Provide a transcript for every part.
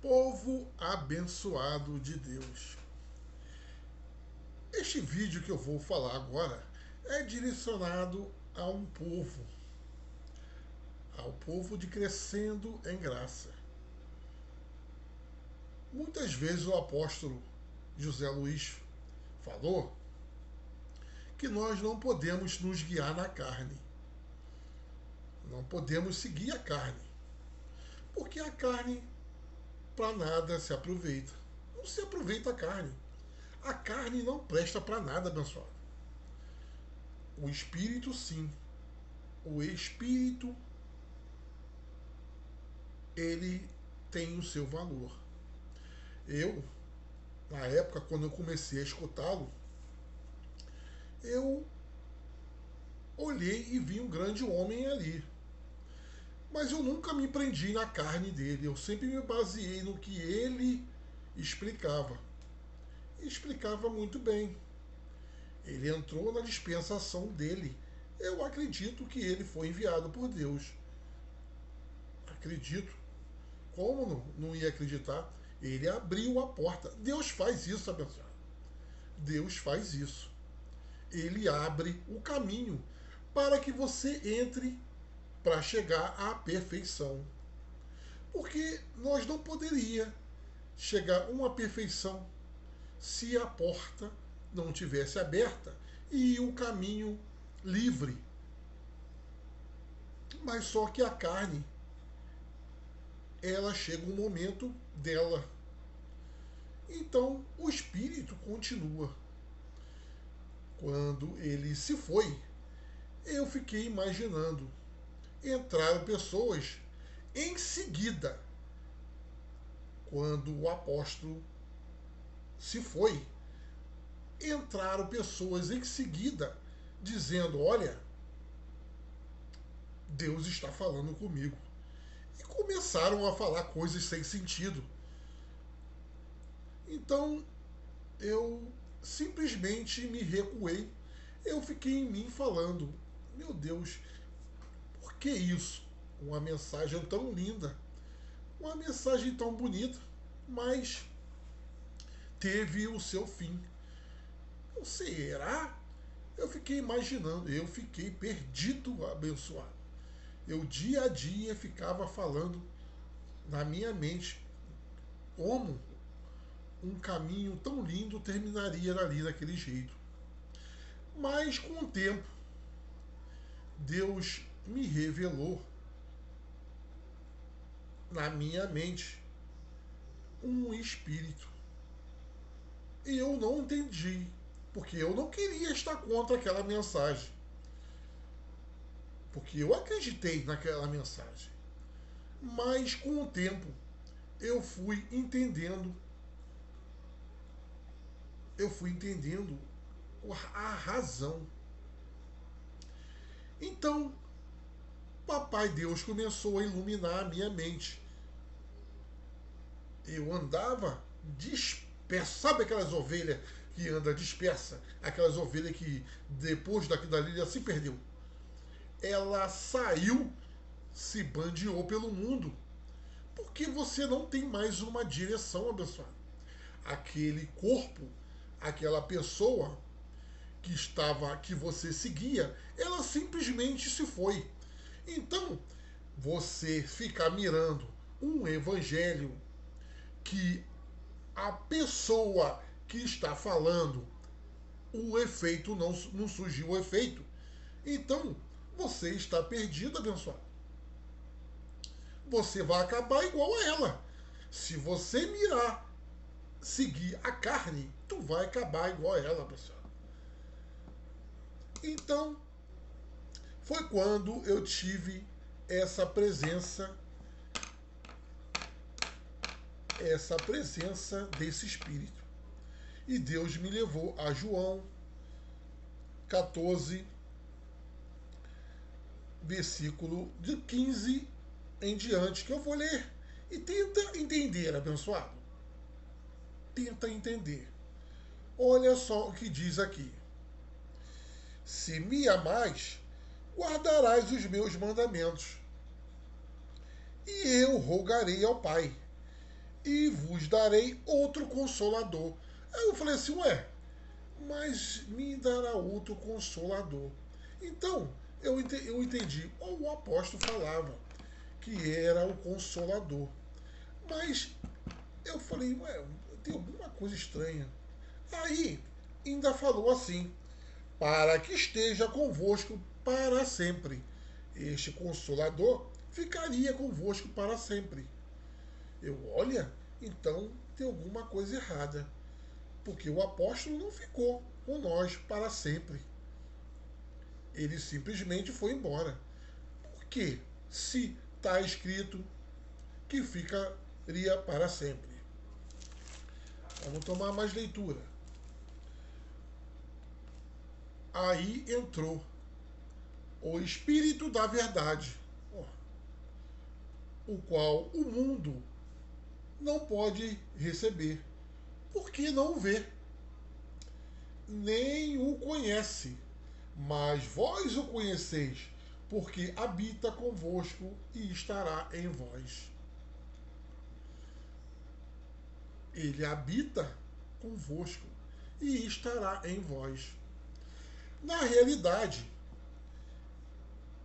Povo abençoado de Deus. Este vídeo que eu vou falar agora é direcionado a um povo, ao povo de crescendo em graça. Muitas vezes o apóstolo José Luiz falou que nós não podemos nos guiar na carne. Não podemos seguir a carne. Porque a carne para nada se aproveita. Não se aproveita a carne. A carne não presta para nada, abençoado. O espírito, sim. O espírito, ele tem o seu valor. Eu, na época, quando eu comecei a escutá-lo, eu olhei e vi um grande homem ali. Mas eu nunca me prendi na carne dele. Eu sempre me baseei no que ele explicava. E explicava muito bem. Ele entrou na dispensação dele. Eu acredito que ele foi enviado por Deus. Acredito. Como não ia acreditar? Ele abriu a porta. Deus faz isso, abençoado. Deus faz isso. Ele abre o caminho para que você entre para chegar à perfeição. Porque nós não poderia chegar a uma perfeição se a porta não tivesse aberta e o caminho livre. Mas só que a carne, ela chega um momento dela. Então o espírito continua. Quando ele se foi, eu fiquei imaginando. Entraram pessoas em seguida. Quando o apóstolo se foi, entraram pessoas em seguida dizendo: olha, Deus está falando comigo. E começaram a falar coisas sem sentido. Então eu simplesmente me recuei. Eu fiquei em mim falando: meu Deus, por que isso? Uma mensagem tão linda, uma mensagem tão bonita, mas teve o seu fim. Será? Eu fiquei imaginando, eu fiquei perdido, abençoado. Eu dia a dia ficava falando na minha mente como um caminho tão lindo terminaria ali daquele jeito. Mas com o tempo, Deus me revelou na minha mente um espírito. E eu não entendi, porque eu não queria estar contra aquela mensagem. Porque eu acreditei naquela mensagem. Mas com o tempo eu fui entendendo a razão. Então, Papai Deus começou a iluminar a minha mente. Eu andava disperso. Sabe aquelas ovelhas que andam dispersa? Aquelas ovelhas que depois dali já se perdeu. Ela saiu, se bandeou pelo mundo. Porque você não tem mais uma direção, abençoado. Aquele corpo, aquela pessoa que você seguia, ela simplesmente se foi. Então, você ficar mirando um evangelho que a pessoa que está falando, o efeito não surgiu o efeito. Então, você está perdido, abençoado. Você vai acabar igual a ela. Se você mirar, seguir a carne, tu vai acabar igual a ela, pessoal. Então, foi quando eu tive essa presença desse Espírito. E Deus me levou a João 14, versículo de 15 em diante, que eu vou ler. E tenta entender, abençoado. Tenta entender. Olha só o que diz aqui. Se me amais, guardarás os meus mandamentos. E eu rogarei ao Pai, e vos darei outro consolador. Aí eu falei assim, ué, mas me dará outro consolador. Então, eu entendi. O apóstolo falava que era o consolador. Mas eu falei, ué, tem alguma coisa estranha. Aí, ainda falou assim, para que esteja convosco para sempre. Este consolador ficaria convosco para sempre. Olha, então tem alguma coisa errada. Porque o apóstolo não ficou com nós para sempre. Ele simplesmente foi embora. Por quê? Se está escrito que ficaria para sempre. Vamos tomar mais leitura. Aí entrou o Espírito da Verdade, o qual o mundo não pode receber, porque não o vê, nem o conhece. Mas vós o conheceis, porque habita convosco e estará em vós. Ele habita convosco e estará em vós. Na realidade,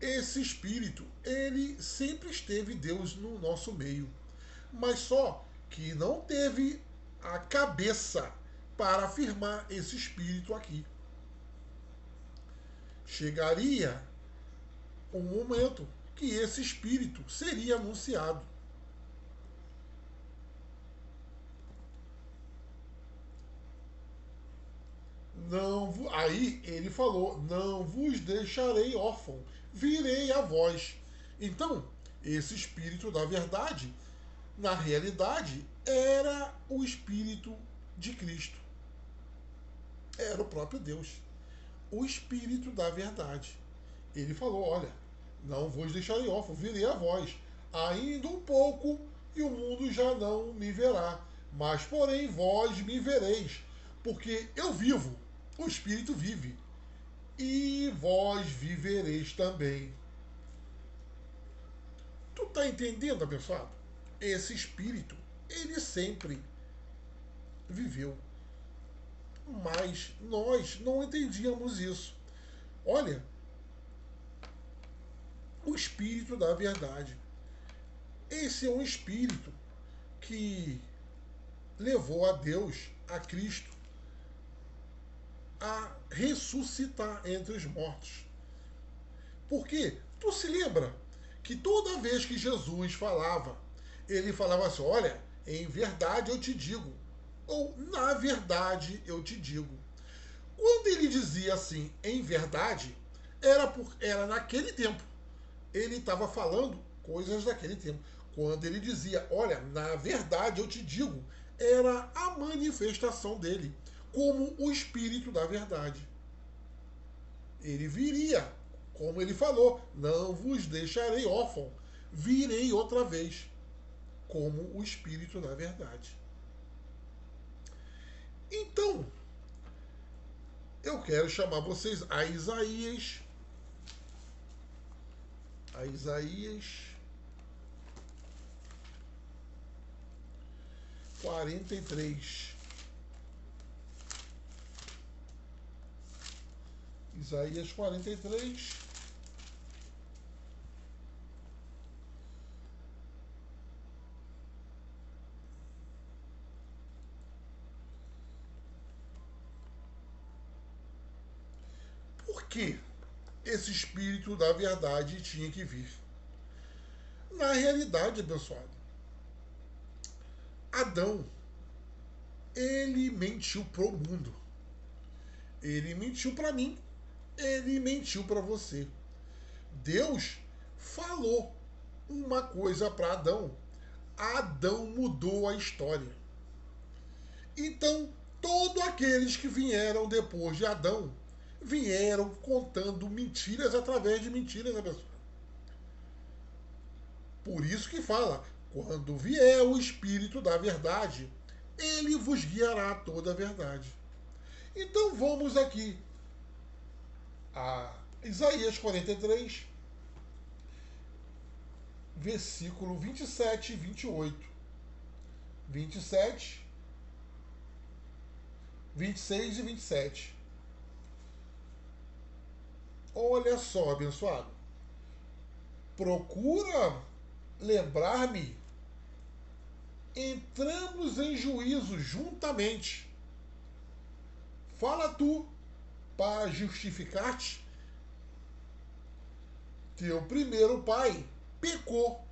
esse Espírito, ele sempre esteve Deus no nosso meio, mas só que não teve a cabeça para afirmar esse Espírito aqui. Chegaria um momento que esse Espírito seria anunciado. Não, aí ele falou: não vos deixarei órfão, virei a vós. Então, esse Espírito da Verdade, na realidade, era o Espírito de Cristo. Era o próprio Deus. O Espírito da Verdade. Ele falou: olha, não vos deixarei órfão, virei a vós. Ainda um pouco e o mundo já não me verá. Mas, porém, vós me vereis, porque eu vivo, o Espírito vive, e vós vivereis também. Tu tá entendendo, abençoado? Esse Espírito, ele sempre viveu. Mas nós não entendíamos isso. Olha, o Espírito da Verdade. Esse é um Espírito que levou a Deus, a Cristo, a ressuscitar entre os mortos. Porque tu se lembra que toda vez que Jesus falava, ele falava assim: olha, em verdade eu te digo, ou na verdade eu te digo. Quando ele dizia assim, em verdade, era naquele tempo. Ele estava falando coisas daquele tempo. Quando ele dizia, olha, na verdade eu te digo, era a manifestação dele, como o Espírito da Verdade. Ele viria, como ele falou, não vos deixarei órfão, virei outra vez, como o Espírito da Verdade. Então, eu quero chamar vocês a Isaías. A Isaías 43. Isaías 43. Por que esse Espírito da Verdade tinha que vir? Na realidade, abençoado, Adão, ele mentiu pro mundo. Ele mentiu para mim. Ele mentiu para você. Deus falou uma coisa para Adão. Adão mudou a história. Então, todos aqueles que vieram depois de Adão vieram contando mentiras através de mentiras, abençoado. Por isso que fala, quando vier o Espírito da Verdade, ele vos guiará a toda a verdade. Então vamos aqui a Isaías 43, versículo 27 e 28. 27, 26 e 27. Olha só, abençoado. Procura lembrar-me, entramos em juízo juntamente. Fala tu, para justificar-te. Teu primeiro pai pecou,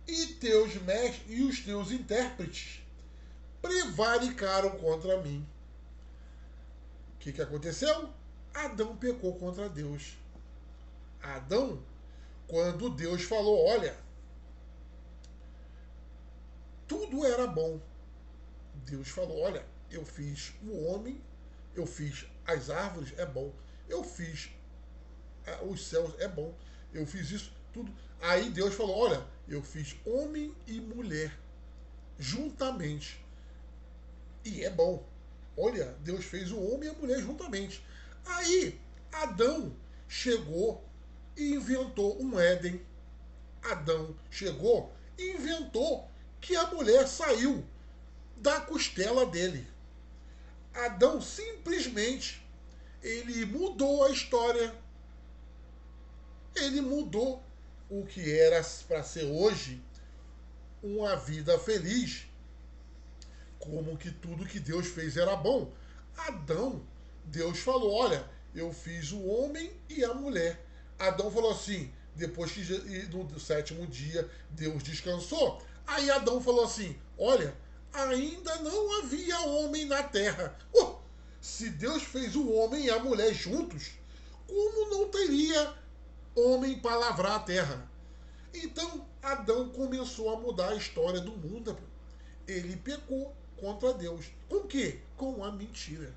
e teus mestres e os teus intérpretes prevaricaram contra mim. O que aconteceu? Adão pecou contra Deus. Adão, quando Deus falou, olha, tudo era bom. Deus falou, olha, eu fiz o homem, eu fiz as árvores, é bom. Eu fiz os céus, é bom. Eu fiz isso, tudo. Aí Deus falou, olha, eu fiz homem e mulher juntamente. E é bom. Olha, Deus fez o homem e a mulher juntamente. Aí Adão chegou e inventou um Éden. Adão chegou e inventou que a mulher saiu da costela dele. Adão simplesmente ele mudou a história. Ele mudou o que era para ser hoje uma vida feliz, como que tudo que Deus fez era bom. Adão, Deus falou, olha, eu fiz o homem e a mulher. Adão falou assim, depois que no sétimo dia Deus descansou, aí Adão falou assim, olha, ainda não havia homem na terra. Se Deus fez o homem e a mulher juntos, como não teria homem para lavrar a terra? Então Adão começou a mudar a história do mundo. Ele pecou contra Deus. Com o quê? Com a mentira.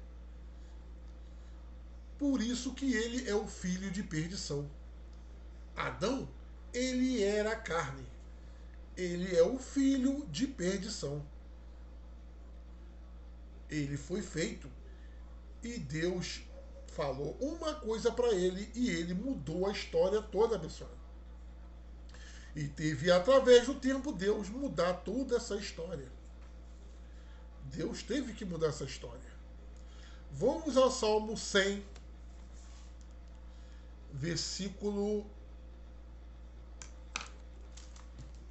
Por isso que ele é o filho de perdição. Adão, ele era carne. Ele é o filho de perdição. Ele foi feito e Deus falou uma coisa para ele e ele mudou a história toda, abençoado. E teve, através do tempo, Deus mudar toda essa história. Deus teve que mudar essa história. Vamos ao Salmo 100, versículo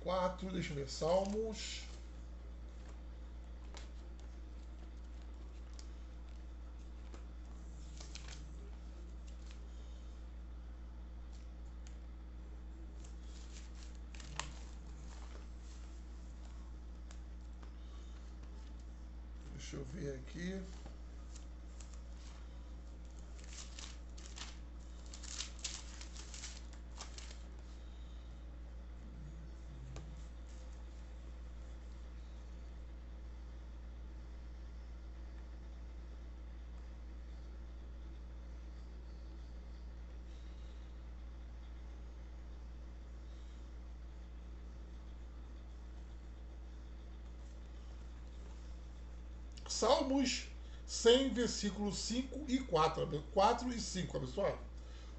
4. Deixa eu ver. Salmos. Deixa eu ver aqui. Salmos 100, versículos 5 e 4. 4 e 5, abençoado.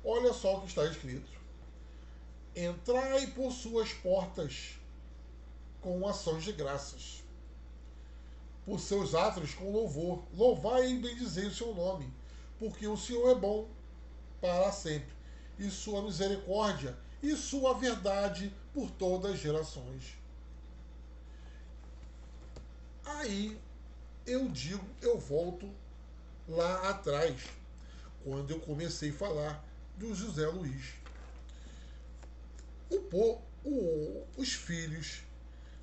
Olha só o que está escrito. Entrai por suas portas com ações de graças, por seus átrios com louvor. Louvai e bendizei o seu nome, porque o Senhor é bom para sempre, e sua misericórdia e sua verdade por todas as gerações. Aí eu volto lá atrás, quando eu comecei a falar do José Luiz. Os filhos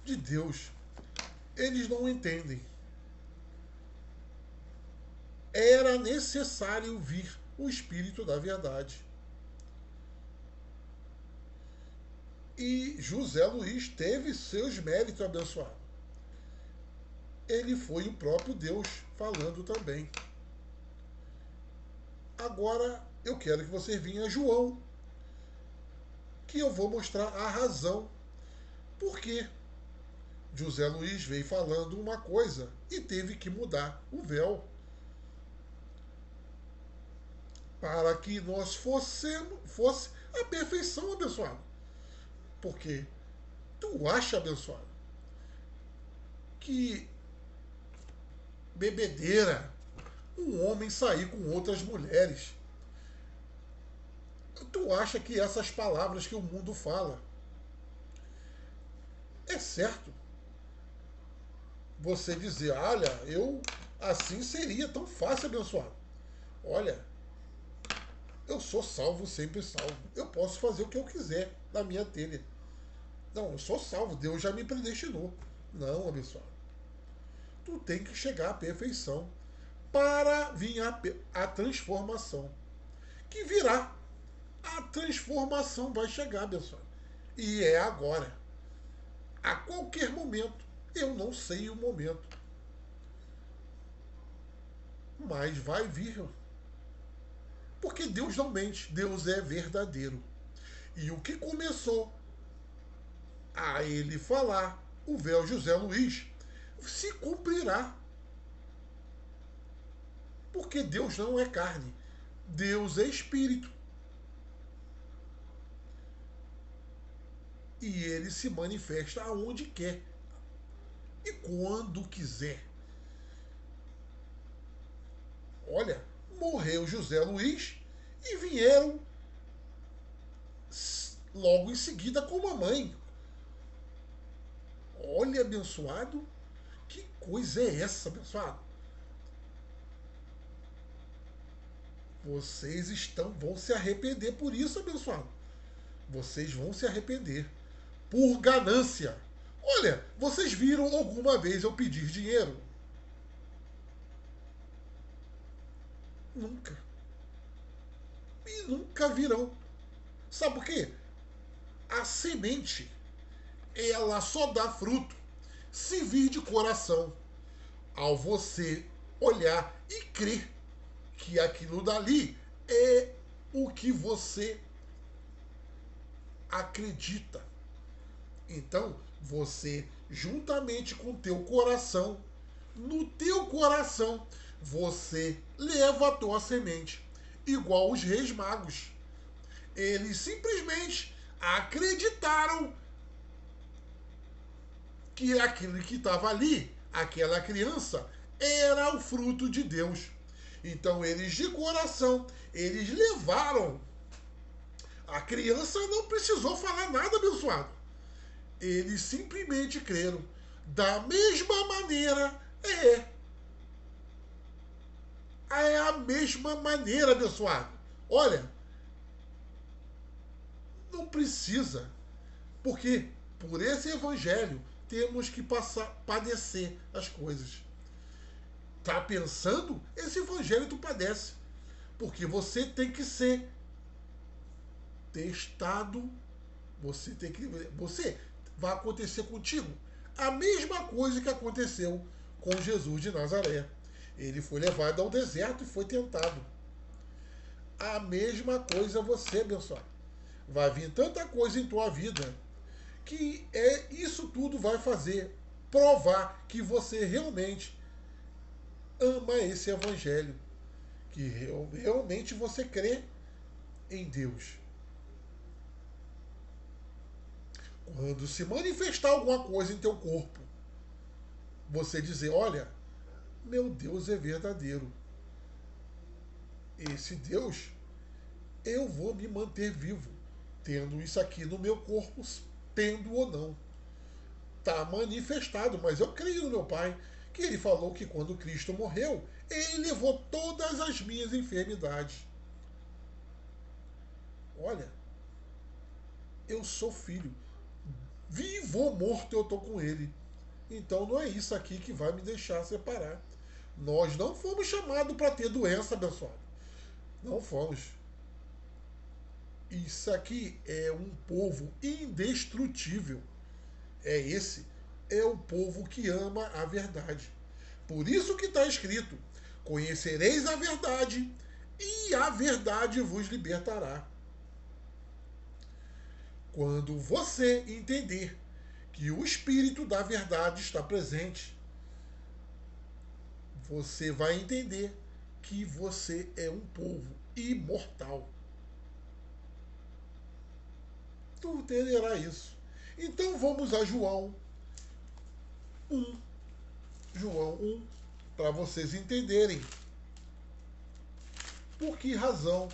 de Deus, eles não entendem. Era necessário vir o Espírito da Verdade. E José Luiz teve seus méritos abençoados. Ele foi o próprio Deus falando também. Agora eu quero que você venha a João, que eu vou mostrar a razão por que José Luiz veio falando uma coisa e teve que mudar o véu para que nós fosse a perfeição, abençoado. Porque tu acha, abençoado, que bebedeira, um homem sair com outras mulheres. Tu acha que essas palavras que o mundo fala é certo? Você dizer, olha, eu assim seria tão fácil abençoado. Olha, eu sou salvo, sempre salvo. Eu posso fazer o que eu quiser na minha telha. Não, eu sou salvo, Deus já me predestinou. Não, abençoado. Tu tem que chegar à perfeição para vir a transformação. Que virá. A transformação vai chegar, abençoado. E é agora. A qualquer momento. Eu não sei o momento. Mas vai vir. Porque Deus não mente. Deus é verdadeiro. E o que começou a ele falar, o véu José Luiz, se cumprirá. Porque Deus não é carne. Deus é espírito. E ele se manifesta aonde quer e quando quiser. Olha, morreu José Luiz e vieram logo em seguida com a mãe. Olha, abençoado, que coisa é essa, abençoado? Vocês vão se arrepender por isso, abençoado. Vocês vão se arrepender por ganância. Olha, vocês viram alguma vez eu pedir dinheiro? Nunca. E nunca virão. Sabe por quê? A semente, ela só dá fruto se vir de coração. Ao você olhar e crer que aquilo dali é o que você acredita. Então, você, juntamente com o teu coração, no teu coração, você levantou a semente, igual os reis magos. Eles simplesmente acreditaram que aquilo que estava ali, aquela criança, era o fruto de Deus. Então eles de coração, eles levaram. A criança não precisou falar nada, abençoado. Eles simplesmente creram. Da mesma maneira, é a mesma maneira, abençoado. Olha, não precisa, porque por esse evangelho temos que padecer as coisas. Tá pensando? Esse evangelho tu padece. Porque você tem que ser testado. Você vai acontecer contigo a mesma coisa que aconteceu com Jesus de Nazaré. Ele foi levado ao deserto e foi tentado. A mesma coisa você, abençoado. Vai vir tanta coisa em tua vida que isso tudo vai fazer provar que você realmente ama esse evangelho, que realmente você crê em Deus. Quando se manifestar alguma coisa em teu corpo, você dizer, olha, meu Deus é verdadeiro. Esse Deus, eu vou me manter vivo, tendo isso aqui no meu corpo, tendo ou não. Está manifestado, mas eu creio no meu Pai, que ele falou que quando Cristo morreu, ele levou todas as minhas enfermidades. Olha, eu sou filho. Vivo ou morto, eu estou com ele. Então não é isso aqui que vai me deixar separar. Nós não fomos chamados para ter doença, abençoado. Não fomos. Isso aqui é um povo indestrutível. É o povo que ama a verdade. Por isso que está escrito: conhecereis a verdade e a verdade vos libertará. Quando você entender que o Espírito da verdade está presente, você vai entender que você é um povo imortal. Tu entenderá isso. Então vamos a João 1, João 1, para vocês entenderem por que razão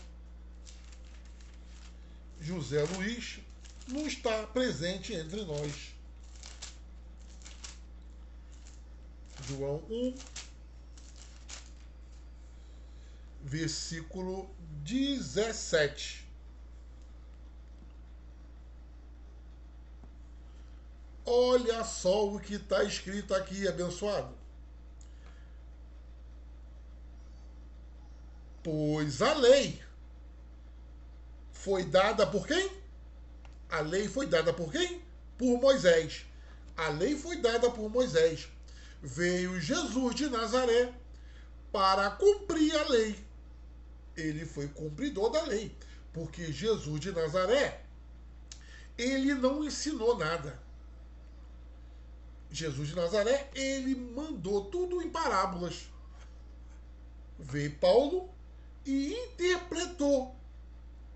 José Luiz não está presente entre nós. João 1, versículo 17. Olha só o que está escrito aqui, abençoado. Pois a lei foi dada por quem? A lei foi dada por quem? Por Moisés. A lei foi dada por Moisés. Veio Jesus de Nazaré para cumprir a lei. Ele foi cumpridor da lei. Porque Jesus de Nazaré, ele não ensinou nada. Jesus de Nazaré, ele mandou tudo em parábolas. Veio Paulo e interpretou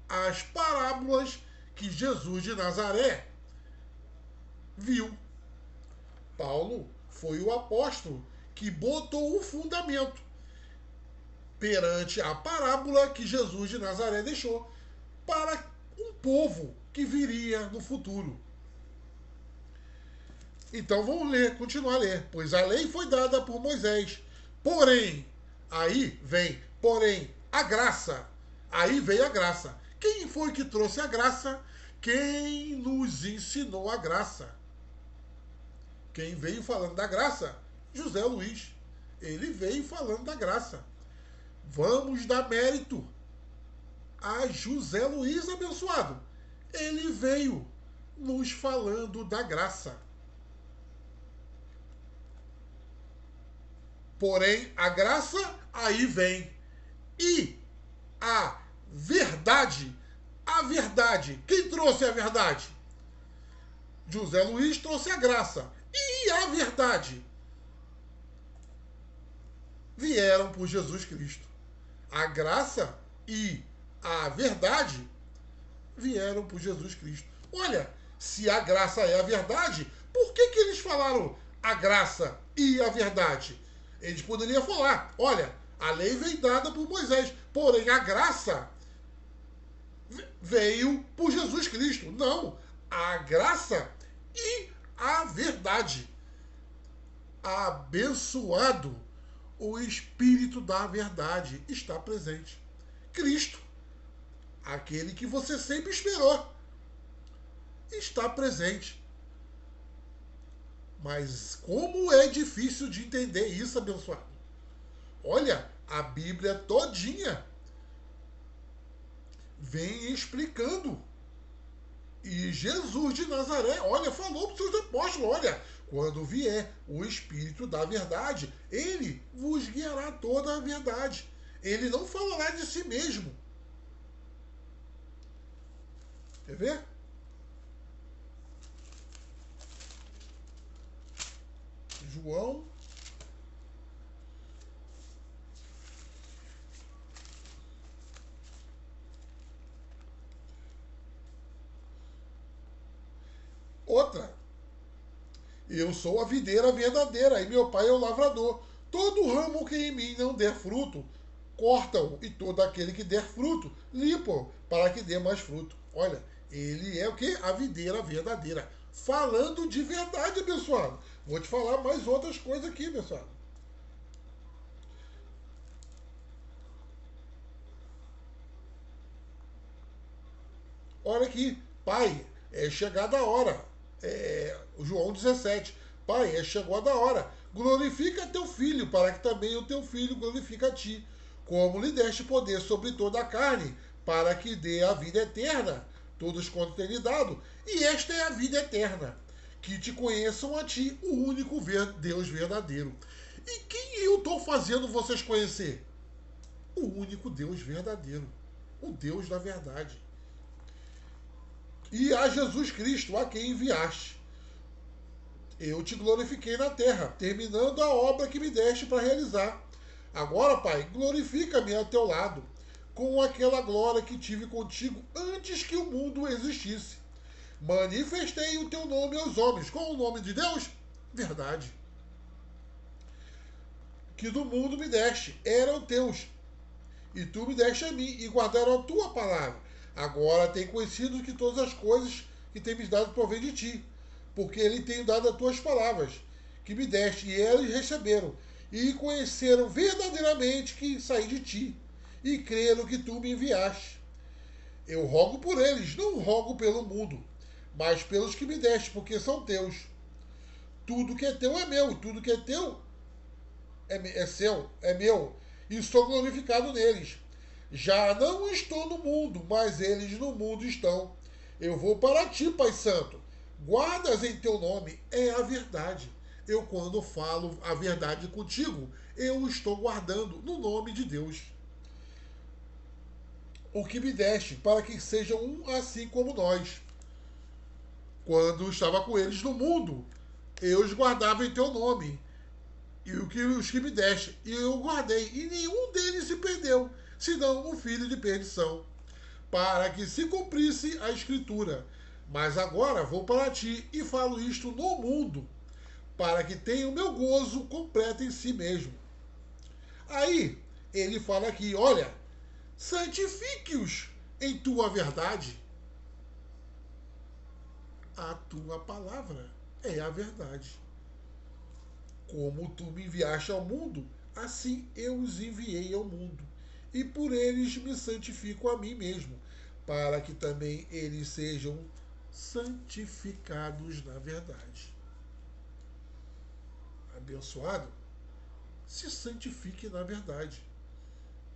as parábolas que Jesus de Nazaré viu. Paulo foi o apóstolo que botou o fundamento perante a parábola que Jesus de Nazaré deixou para um povo que viria no futuro. Então vamos ler, continuar a ler. Pois a lei foi dada por Moisés. Porém, aí vem, porém, a graça. Aí veio a graça. Quem foi que trouxe a graça? Quem nos ensinou a graça? Quem veio falando da graça? José Luiz. Ele veio falando da graça. Vamos dar mérito a José Luiz abençoado. Ele veio nos falando da graça. Porém, a graça aí vem. E a verdade, quem trouxe a verdade? José Luiz trouxe a graça. E a verdade? Vieram por Jesus Cristo. A graça e a verdade vieram por Jesus Cristo. Olha, se a graça é a verdade, por que eles falaram a graça e a verdade? Eles poderiam falar, olha, a lei veio dada por Moisés, porém a graça veio por Jesus Cristo. Não, a graça e a verdade. Abençoado, o Espírito da verdade está presente. Cristo, aquele que você sempre esperou, está presente. Mas como é difícil de entender isso, abençoado. Olha, a Bíblia todinha vem explicando. E Jesus de Nazaré, olha, falou para os seus apóstolos, olha, quando vier o Espírito da verdade, ele vos guiará toda a verdade. Ele não falará de si mesmo. Quer ver? João. Outra. Eu sou a videira verdadeira e meu pai é o lavrador. Todo ramo que em mim não der fruto, corta-o, e todo aquele que der fruto, limpa-o, para que dê mais fruto. Olha, ele é o que? A videira verdadeira. Falando de verdade, abençoado. Vou te falar mais outras coisas aqui, abençoado. Olha aqui, pai, é chegada a hora. João 17. Pai, é chegada a hora. Glorifica teu filho, para que também o teu filho glorifique a ti. Como lhe deste poder sobre toda a carne, para que dê a vida eterna. Todos quanto tem lhe dado. E esta é a vida eterna, que te conheçam a ti, o único Deus verdadeiro. E quem eu estou fazendo vocês conhecer? O único Deus verdadeiro. O Deus da verdade. E a Jesus Cristo, a quem enviaste. Eu te glorifiquei na terra, terminando a obra que me deste para realizar. Agora, Pai, glorifica-me a teu lado, com aquela glória que tive contigo antes que o mundo existisse. Manifestei o teu nome aos homens. Qual o nome de Deus? Verdade. que do mundo me deste, eram teus, e tu me deste a mim, e guardaram a tua palavra. Agora tem conhecido que todas as coisas que tem me dado provém de ti, porque ele tem dado as tuas palavras, que me deste, e eles receberam, e conheceram verdadeiramente que saí de ti, e creram que tu me enviaste. Eu rogo por eles, não rogo pelo mundo, mas pelos que me deste, porque são teus. Tudo que é teu é meu, tudo que é teu é seu, é meu, e sou glorificado neles. Já não estou no mundo, mas eles no mundo estão. Eu vou para ti, Pai Santo. Guardas em teu nome é a verdade. Eu, quando falo a verdade contigo, eu estou guardando no nome de Deus o que me deste, para que sejam um assim como nós. Quando estava com eles no mundo, eu os guardava em teu nome, e os que me deste, e eu guardei, e nenhum deles se perdeu, senão o filho de perdição, para que se cumprisse a escritura. Mas agora vou para ti e falo isto no mundo, para que tenha o meu gozo completo em si mesmo. Aí ele fala aqui, olha, santifique-os em tua verdade. A tua palavra é a verdade. Como tu me enviaste ao mundo, assim eu os enviei ao mundo. E por eles me santifico a mim mesmo, para que também eles sejam santificados na verdade. Abençoado, se santifique na verdade.